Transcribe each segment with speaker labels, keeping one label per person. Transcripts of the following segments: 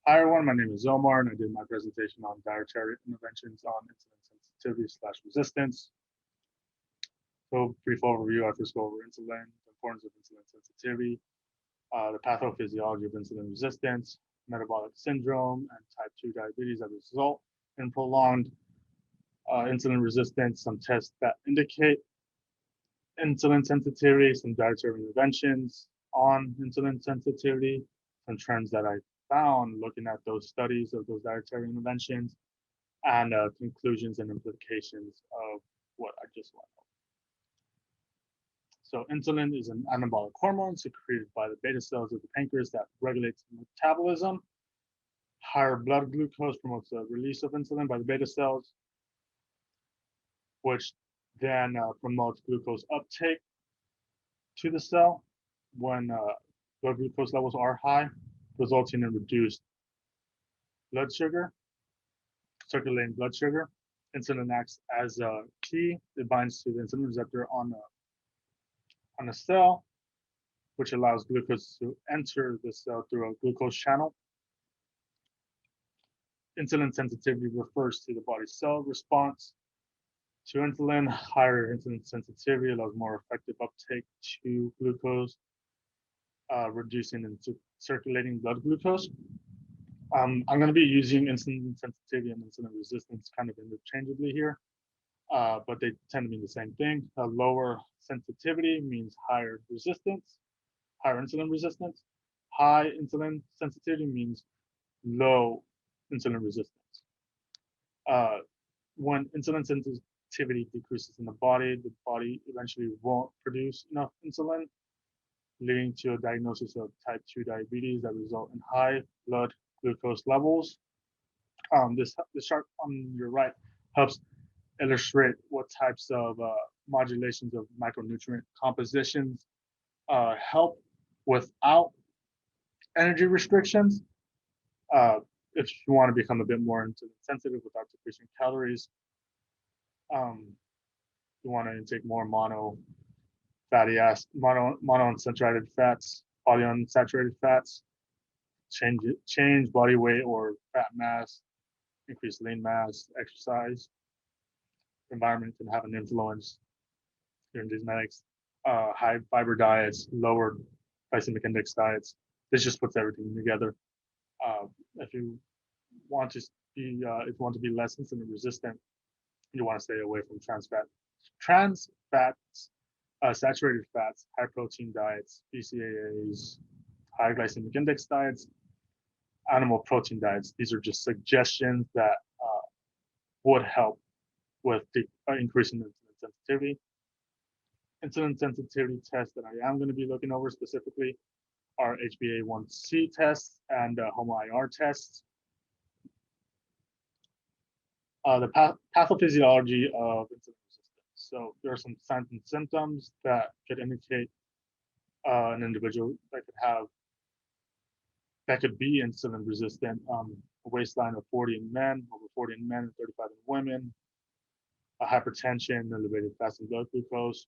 Speaker 1: Hi everyone, my name is Omar and I did my presentation on dietary interventions on insulin sensitivity slash resistance. So brief overview, I first go over insulin, the importance of insulin sensitivity, the pathophysiology of insulin resistance, metabolic syndrome, and type 2 diabetes as a result in prolonged insulin resistance, some tests that indicate insulin sensitivity, some dietary interventions on insulin sensitivity, some trends that I found looking at those studies of those dietary interventions, and conclusions and implications of what I just went over. So insulin is an anabolic hormone secreted by the beta cells of the pancreas that regulates metabolism. Higher blood glucose promotes the release of insulin by the beta cells, which then promotes glucose uptake to the cell when blood glucose levels are high, resulting in reduced blood sugar, circulating blood sugar. Insulin acts as a key. It binds to the insulin receptor on a cell, which allows glucose to enter the cell through a glucose channel. Insulin sensitivity refers to the body's cell response to insulin. Higher insulin sensitivity allows more effective uptake to glucose, reducing and circulating blood glucose. I'm going to be using insulin sensitivity and insulin resistance kind of interchangeably here, but they tend to mean the same thing. Lower sensitivity means higher resistance, higher insulin resistance. High insulin sensitivity means low insulin resistance. When insulin sensitivity decreases in the body eventually won't produce enough insulin, leading to a diagnosis of type 2 diabetes that result in high blood glucose levels. This chart on your right helps illustrate what types of modulations of micronutrient compositions help without energy restrictions. If you want to become a bit more insulin sensitive without decreasing calories, you want to intake more monounsaturated fats, polyunsaturated fats, change body weight or fat mass, increase lean mass, exercise. Environment can have an influence. Your genetics, high fiber diets, lower glycemic index diets. This just puts everything together. If you want to be less insulin resistant, you want to stay away from trans fats, saturated fats, high protein diets, BCAAs, high glycemic index diets, animal protein diets. These are just suggestions that would help with the increasing insulin sensitivity. Insulin sensitivity tests that I am going to be looking over specifically are HbA1c tests and HOMA-IR tests. The pathophysiology of insulin resistance. So there are some signs and symptoms that could indicate an individual that could be insulin resistant. A waistline of 40 in men, over 40 in men, and 35 in women. Hypertension, elevated fasting blood glucose,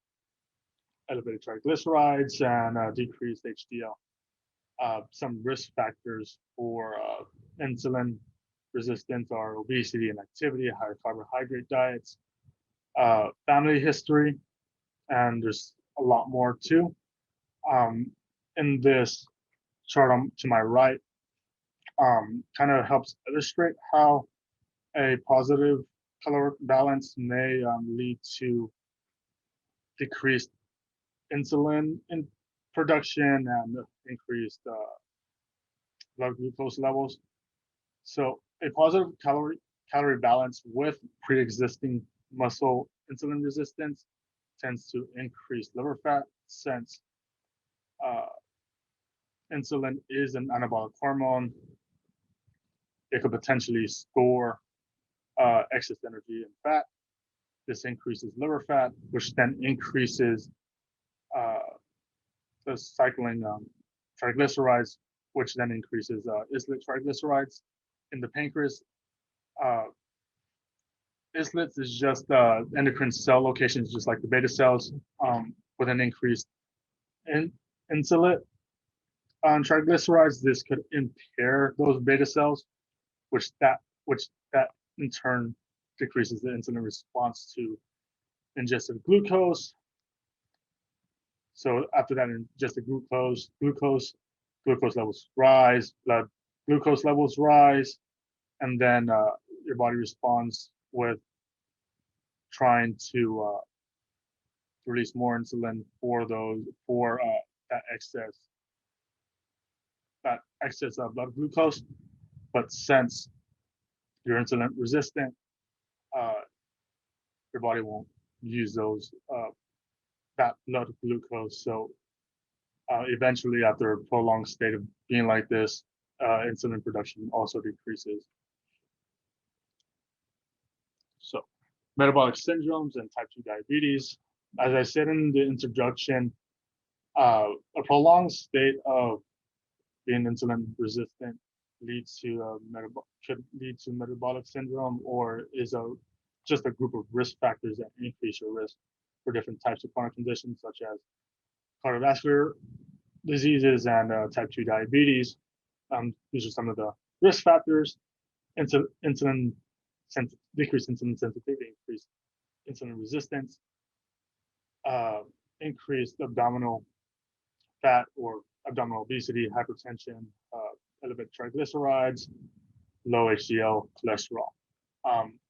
Speaker 1: elevated triglycerides, and decreased HDL. Some risk factors for insulin resistance are obesity and activity, higher carbohydrate diets, family history, and there's a lot more too. In this chart to my right, kind of helps illustrate how a positive caloric balance may lead to decreased insulin in production and increased blood glucose levels. So a positive calorie balance with pre-existing muscle insulin resistance tends to increase liver fat, since insulin is an anabolic hormone. It could potentially store excess energy in fat. This increases liver fat, which then increases the cycling triglycerides, which then increases islet triglycerides in the pancreas. Islets is just endocrine cell locations, just like the beta cells, with an increased insulin. On triglycerides, this could impair those beta cells, which that in turn decreases the insulin response to ingested glucose. So after that ingested glucose levels rise, blood glucose levels rise, and then your body responds with trying to release more insulin for that excess blood glucose. But since you're insulin resistant, your body won't use that blood glucose. So eventually, after a prolonged state of being like this, insulin production also decreases. So metabolic syndromes and type 2 diabetes. As I said in the introduction, a prolonged state of being insulin resistant could lead to metabolic syndrome, or is just a group of risk factors that increase your risk for different types of chronic conditions such as cardiovascular diseases and type 2 diabetes. These are some of the risk factors: decreased insulin sensitivity, increased insulin resistance, increased abdominal fat or abdominal obesity, hypertension, elevated triglycerides, low HDL cholesterol.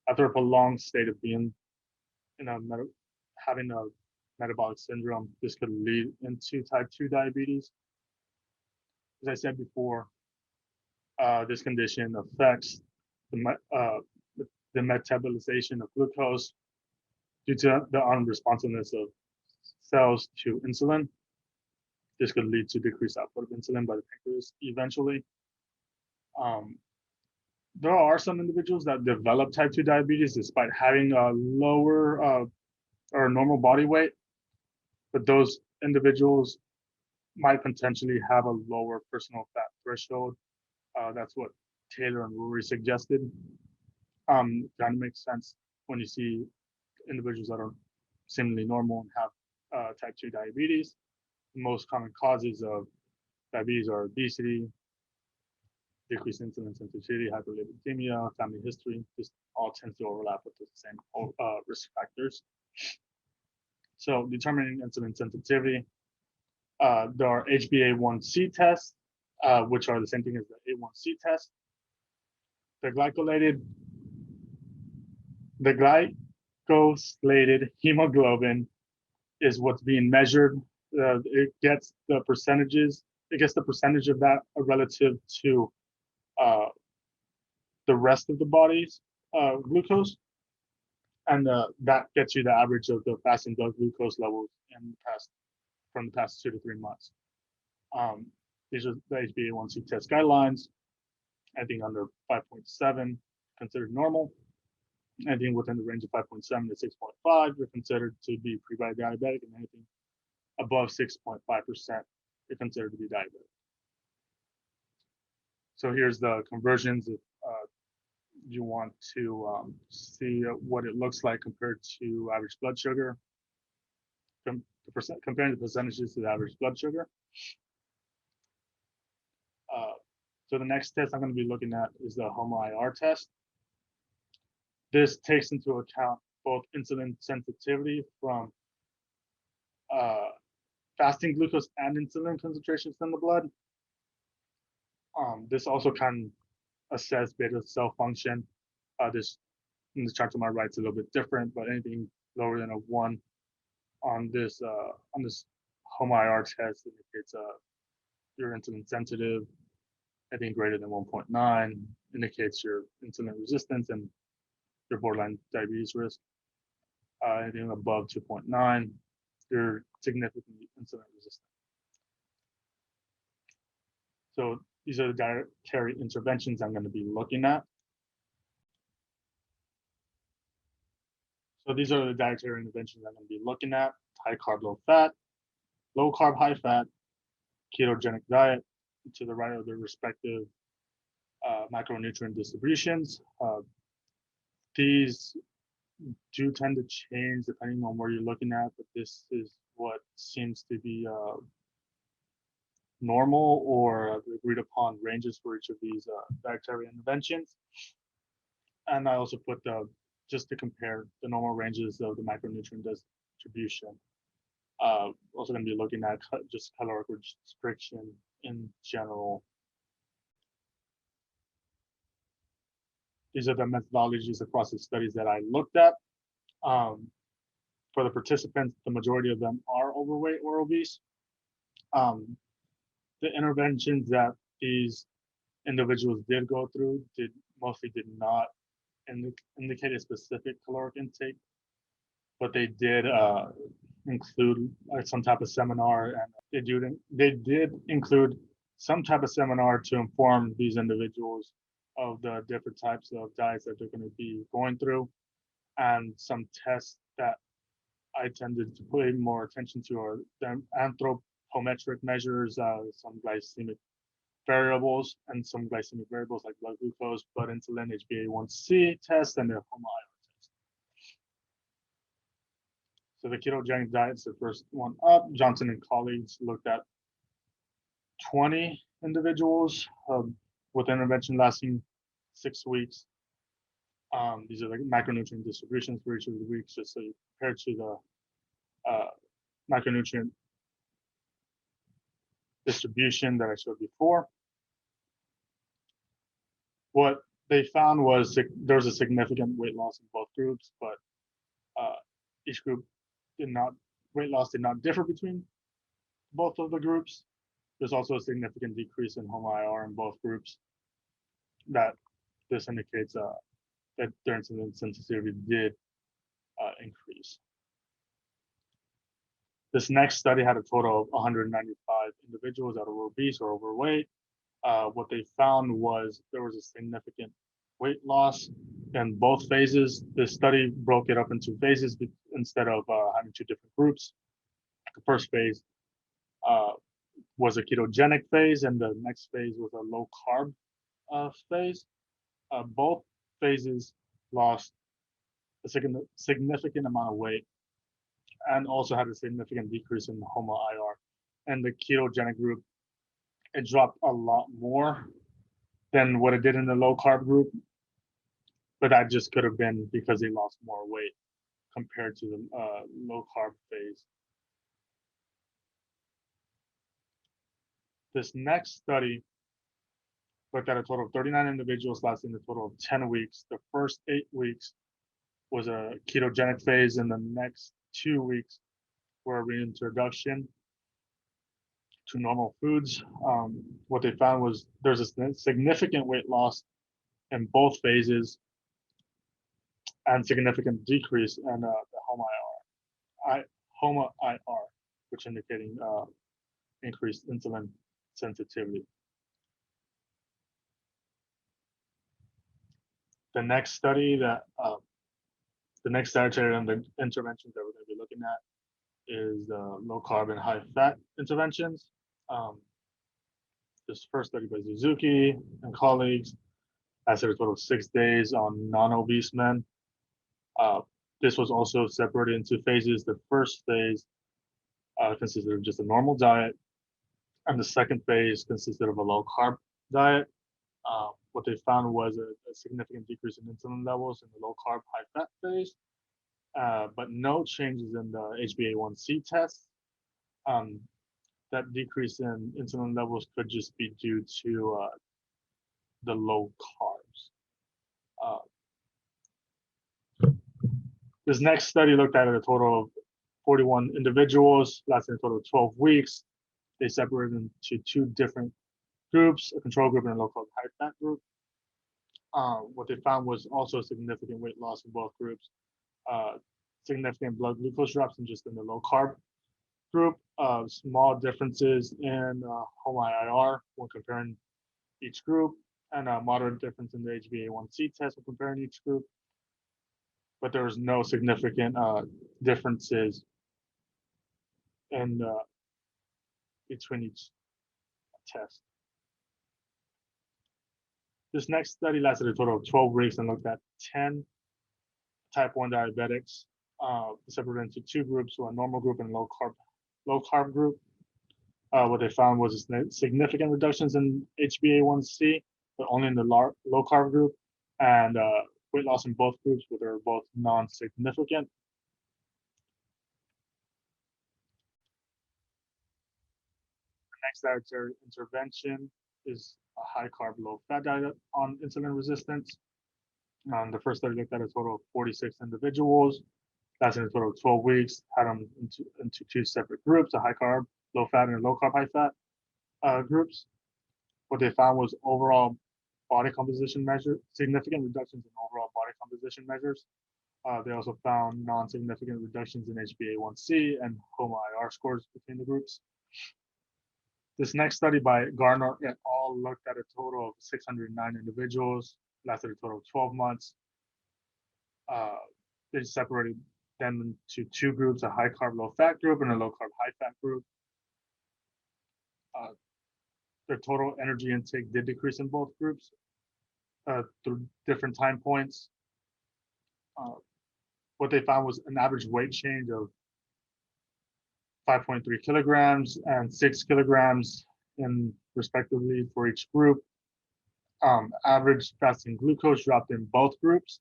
Speaker 1: After a prolonged state of being having a metabolic syndrome, this could lead into type 2 diabetes. As I said before, this condition affects the metabolization of glucose due to the unresponsiveness of cells to insulin. This could lead to decreased output of insulin by the pancreas eventually. There are some individuals that develop type 2 diabetes despite having a lower or normal body weight, but those individuals might potentially have a lower personal fat threshold. That's what Taylor and Rory suggested. Kind of makes sense when you see individuals that are seemingly normal and have type 2 diabetes. The most common causes of diabetes are obesity, decreased insulin sensitivity, hyperlipidemia, family history. This all tends to overlap with the same risk factors. So determining insulin sensitivity, there are HbA1c tests, which are the same thing as the A1C test. The glycosylated hemoglobin is what's being measured. It gets the percentage of that relative to the rest of the body's glucose, and that gets you the average of the fasting blood glucose levels from the past 2 to 3 months. These are the HbA1c test guidelines. Anything under 5.7 considered normal. Anything within the range of 5.7 to 6.5, you're considered to be pre-diabetic, and anything above 6.5%, you're considered to be diabetic. So here's the conversions if you want to see what it looks like compared to average blood sugar, comparing the percentages to the average blood sugar. So the next test I'm going to be looking at is the HOMA-IR test. This takes into account both insulin sensitivity from fasting glucose and insulin concentrations in the blood. This also can assess beta cell function. This in the chart to my right is a little bit different, but anything lower than a 1 on this HOMA-IR test indicates you're insulin sensitive. Anything greater than 1.9 indicates your insulin resistance and your borderline diabetes risk. Anything above 2.9, you're significantly insulin resistant. So these are the dietary interventions I'm going to be looking at. So these are the dietary interventions I'm going to be looking at: high carb, low fat, low carb, high fat, ketogenic diet, to the right of their respective macronutrient distributions. These do tend to change depending on where you're looking at, but this is what seems to be normal or the agreed upon ranges for each of these dietary interventions. And I also put just to compare the normal ranges of the macronutrient distribution. Also going to be looking at just caloric restriction in general. These are the methodologies across the studies that I looked at. For the participants, the majority of them are overweight or obese. The interventions that these individuals did go through mostly did not indicate a specific caloric intake, but they did include some type of seminar, and they did include some type of seminar to inform these individuals of the different types of diets that they're going to be going through, and some tests that I tended to pay more attention to are the anthropometric measures, some glycemic variables, and some glycemic variables like blood glucose, blood insulin, HbA1c test, and the HOMA iron test. So the ketogenic diet is the first one up. Johnson and colleagues looked at 20 individuals with intervention lasting 6 weeks. These are the macronutrient distributions for each of the weeks, just so you compare to the macronutrient distribution that I showed before. What they found was there was a significant weight loss in both groups, but each group weight loss did not differ between both of the groups. There's also a significant decrease in HOMA-IR in both groups. That this indicates that their insulin sensitivity did increase. This next study had a total of 195 individuals that were obese or overweight. What they found was there was a significant weight loss in both phases. The study broke it up into phases instead of having two different groups. The first phase was a ketogenic phase, and the next phase was a low carb phase. Both phases lost a significant amount of weight and also had a significant decrease in the HOMA-IR. And the ketogenic group, it dropped a lot more than what it did in the low carb group, but that just could have been because they lost more weight compared to the low carb phase. This next study looked at a total of 39 individuals lasting a total of 10 weeks. The first 8 weeks was a ketogenic phase, and the next 2 weeks were a reintroduction to normal foods. What they found was there's a significant weight loss in both phases and significant decrease in the HOMA-IR, which indicating increased insulin sensitivity. The next study the next dietary interventions that we're going to be looking at is low carb and high fat interventions. This first study by Suzuki and colleagues lasted a total of 6 days on non-obese men. This was also separated into phases. The first phase consisted of just a normal diet, and the second phase consisted of a low carb diet. What they found was a significant decrease in insulin levels in the low carb, high fat phase, but no changes in the HbA1c test. That decrease in insulin levels could just be due to the low carbs. This next study looked at a total of 41 individuals, lasting a total of 12 weeks. They separated into 2 different groups, a control group and a low carb high fat group. What they found was also significant weight loss in both groups, significant blood glucose drops in just in the low carb group, small differences in HOMA-IR when comparing each group, and a moderate difference in the HbA1c test when comparing each group. But there was no significant differences in between each test. This next study lasted a total of 12 weeks and looked at 10 type 1 diabetics, separated into 2 groups, so a normal group and low carb group. What they found was significant reductions in HbA1c, but only in the low carb group, and weight loss in both groups, but they're both non-significant. Next dietary intervention is a high carb, low fat diet on insulin resistance. The first study looked at a total of 46 individuals. That's in a total of 12 weeks, had them into two separate groups, a high carb, low fat, and a low carb, high fat groups. What they found was overall body composition measure, significant reductions in overall body composition measures. They also found non-significant reductions in HbA1c and HOMA-IR scores between the groups. This next study by Gardner et al. Looked at a total of 609 individuals, lasted a total of 12 months. They separated them into two groups, a high carb, low fat group and a low carb, high fat group. Their total energy intake did decrease in both groups through different time points. What they found was an average weight change of 5.3 kilograms and 6 kilograms in respectively for each group. Average fasting glucose dropped in both groups.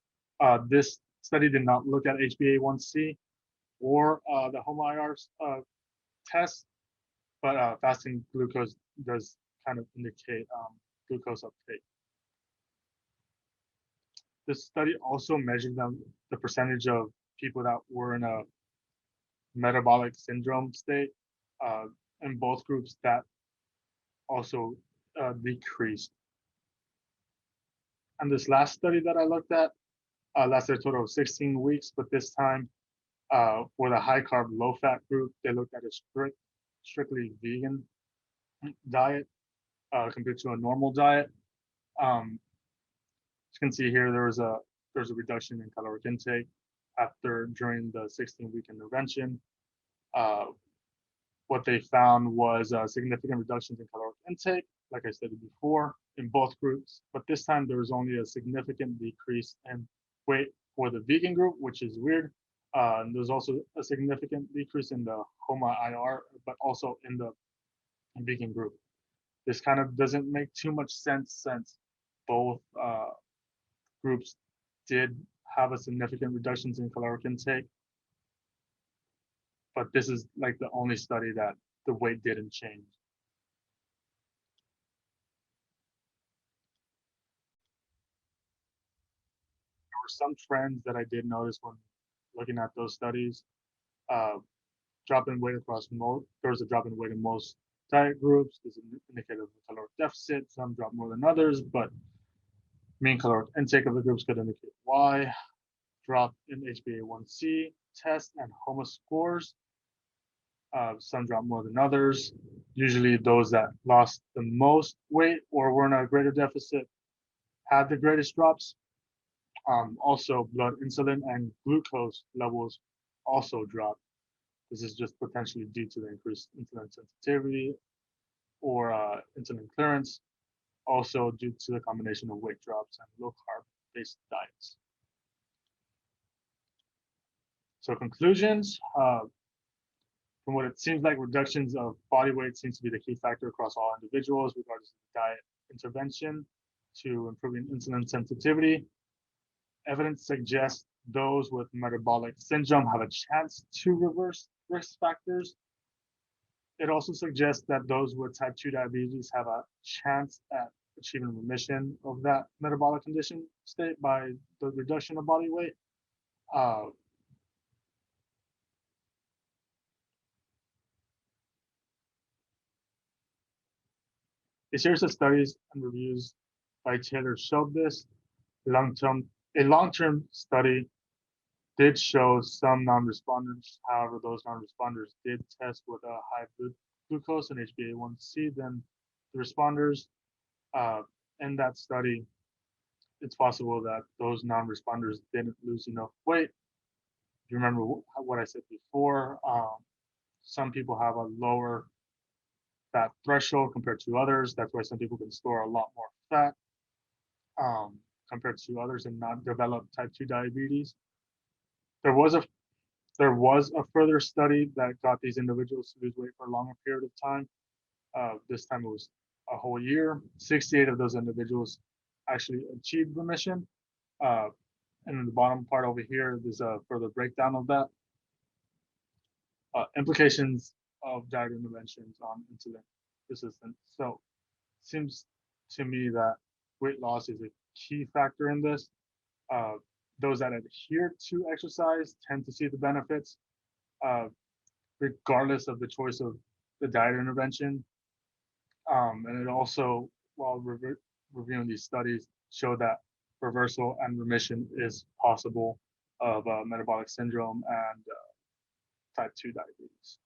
Speaker 1: This study did not look at HbA1c or the HOMA-IR test, but fasting glucose does kind of indicate glucose uptake. This study also measured the percentage of people that were in a metabolic syndrome state. In both groups, that also decreased. And this last study that I looked at lasted a total of 16 weeks, but this time for the high carb, low fat group, they looked at a strictly vegan diet compared to a normal diet. As you can see here, there's a reduction in caloric intake during the 16-week intervention. What they found was significant reductions in caloric intake, like I said before, in both groups. But this time there was only a significant decrease in weight for the vegan group, which is weird. There's also a significant decrease in the HOMA-IR, but also in the vegan group. This kind of doesn't make too much sense since both groups did have a significant reductions in caloric intake. But this is like the only study that the weight didn't change. There were some trends that I did notice when looking at those studies. Drop in weight across most, there was a drop in weight in most diet groups. There's an indicator of a caloric deficit. Some drop more than others, but mean caloric intake of the groups could indicate why. Drop in HbA1c test and HOMA scores. Some drop more than others. Usually those that lost the most weight or were in a greater deficit had the greatest drops. Also, blood insulin and glucose levels also dropped. This is just potentially due to the increased insulin sensitivity or insulin clearance, also due to the combination of weight drops and low carb based diets. So conclusions, from what it seems like, reductions of body weight seems to be the key factor across all individuals, regardless of diet intervention to improving insulin sensitivity. Evidence suggests those with metabolic syndrome have a chance to reverse risk factors. It also suggests that those with type 2 diabetes have a chance at achieving remission of that metabolic condition state by the reduction of body weight. A series of studies and reviews by Taylor showed this. A long-term study did show some non-responders. However, those non-responders did test with a high glucose and HbA1c than the responders. In that study, it's possible that those non-responders didn't lose enough weight. If you remember what I said before, some people have a lower fat threshold compared to others. That's why some people can store a lot more fat compared to others and not develop type 2 diabetes. There was a further study that got these individuals to lose weight for a longer period of time. This time it was a whole year. 68 of those individuals actually achieved remission. Uh, and in the bottom part over here, there's a further breakdown of that. Implications of diet interventions on insulin resistance. So it seems to me that weight loss is a key factor in this. Uh, those that adhere to exercise tend to see the benefits, uh, regardless of the choice of the diet intervention. And it also, while reviewing these studies, show that reversal and remission is possible of metabolic syndrome and type 2 diabetes.